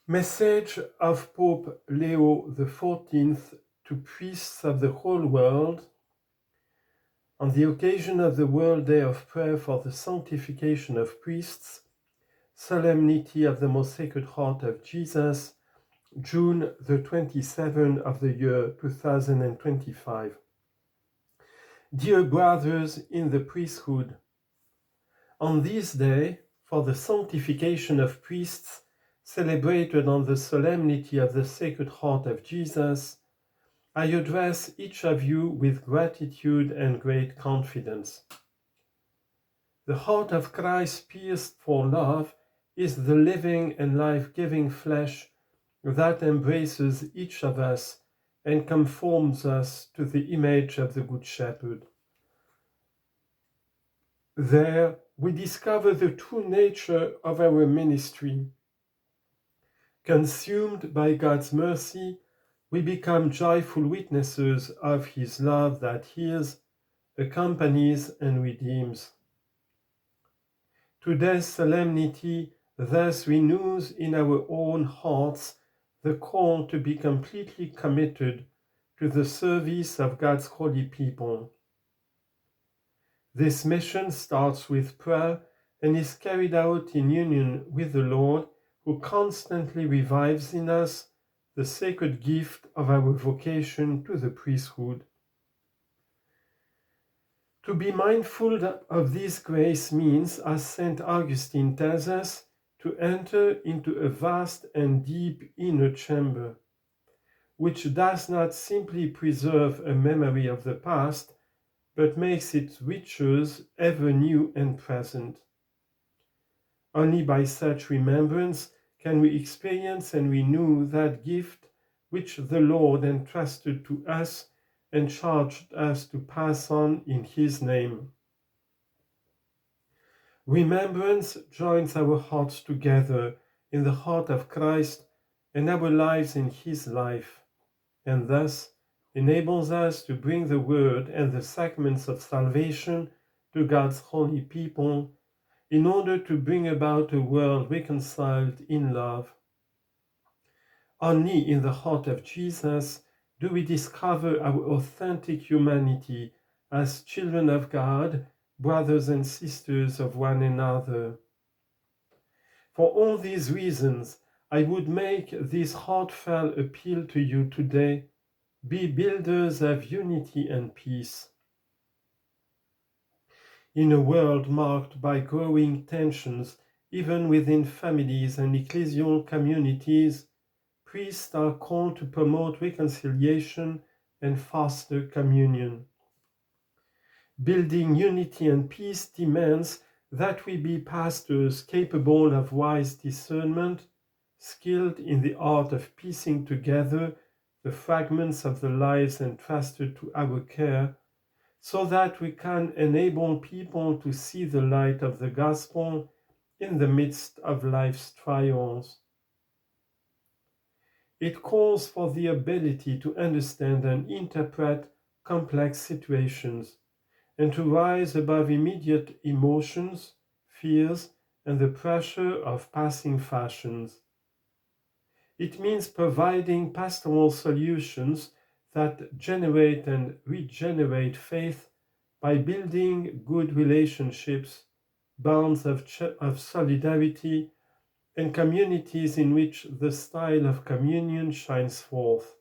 Message of Pope Leo XIV to priests of the whole world on the occasion of the World Day of Prayer for the Sanctification of Priests, Solemnity of the Most Sacred Heart of Jesus, June the 27th of the year 2025. Dear brothers in the priesthood, on this day, for the sanctification of priests, celebrated on the solemnity of the Sacred Heart of Jesus, I address each of you with gratitude and great confidence. The heart of Christ pierced for love is the living and life-giving flesh that embraces each of us and conforms us to the image of the Good Shepherd. There we discover the true nature of our ministry. Consumed by God's mercy, we become joyful witnesses of His love that heals, accompanies, and redeems. Today's solemnity thus renews in our own hearts the call to be completely committed to the service of God's holy people. This mission starts with prayer and is carried out in union with the Lord, who constantly revives in us the sacred gift of our vocation to the priesthood. To be mindful of this grace means, as St. Augustine tells us, to enter into a vast and deep inner chamber, which does not simply preserve a memory of the past, but makes its riches ever new and present. Only by such remembrance can we experience and renew that gift which the Lord entrusted to us and charged us to pass on in His name. Remembrance joins our hearts together in the heart of Christ and our lives in His life, and thus enables us to bring the Word and the sacraments of salvation to God's holy people in order to bring about a world reconciled in love. Only in the heart of Jesus do we discover our authentic humanity as children of God, brothers and sisters of one another. For all these reasons, I would make this heartfelt appeal to you today: be builders of unity and peace. In a world marked by growing tensions, even within families and ecclesial communities, priests are called to promote reconciliation and foster communion. Building unity and peace demands that we be pastors capable of wise discernment, skilled in the art of piecing together the fragments of the lives entrusted to our care, so that we can enable people to see the light of the gospel in the midst of life's trials. It calls for the ability to understand and interpret complex situations and to rise above immediate emotions, fears, and the pressure of passing fashions. It means providing pastoral solutions that generate and regenerate faith by building good relationships, bonds of solidarity, and communities in which the style of communion shines forth.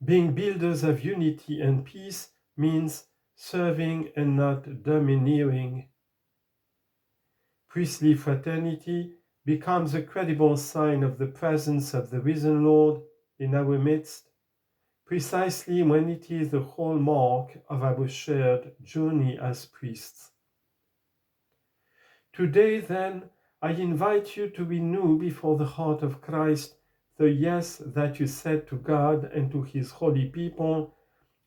Being builders of unity and peace means serving and not domineering. Priestly fraternity becomes a credible sign of the presence of the risen Lord in our midst, precisely when it is the hallmark of our shared journey as priests. Today, then, I invite you to renew before the heart of Christ the yes that you said to God and to His holy people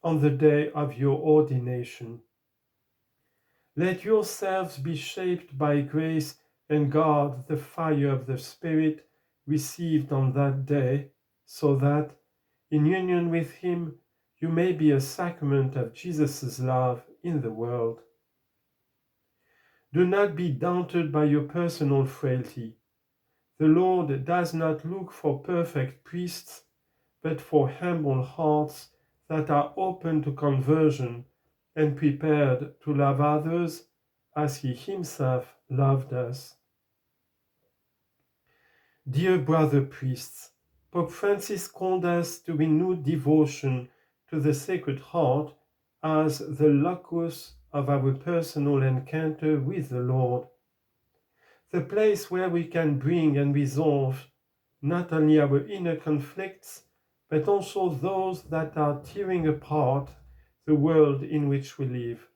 on the day of your ordination. Let yourselves be shaped by grace and guard the fire of the Spirit received on that day, so that, in union with Him, you may be a sacrament of Jesus' love in the world. Do not be daunted by your personal frailty. The Lord does not look for perfect priests, but for humble hearts that are open to conversion and prepared to love others as he himself loved us. Dear brother priests, Pope Francis called us to renew devotion to the Sacred Heart as the locus of our personal encounter with the Lord, the place where we can bring and resolve not only our inner conflicts, but also those that are tearing apart the world in which we live.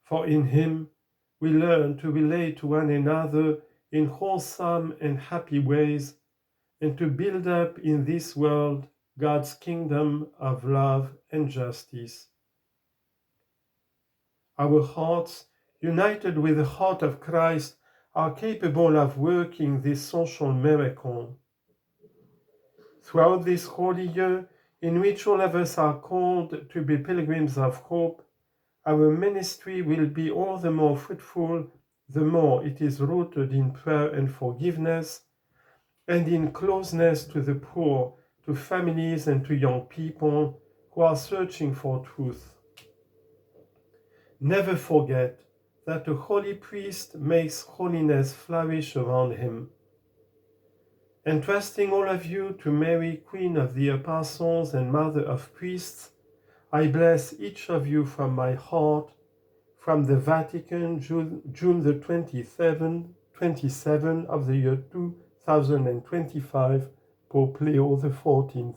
For in him we learn to relate to one another in wholesome and happy ways, and to build up in this world God's kingdom of love and justice. Our hearts, united with the heart of Christ, are capable of working this social miracle. Throughout this holy year, in which all of us are called to be pilgrims of hope, our ministry will be all the more fruitful the more it is rooted in prayer and forgiveness, and in closeness to the poor, to families and to young people who are searching for truth. Never forget that a holy priest makes holiness flourish around him. Entrusting all of you to Mary, Queen of the Apostles and Mother of Priests, I bless each of you from my heart, from the Vatican, June the 27 of the year 2025, Pope Leo XIV.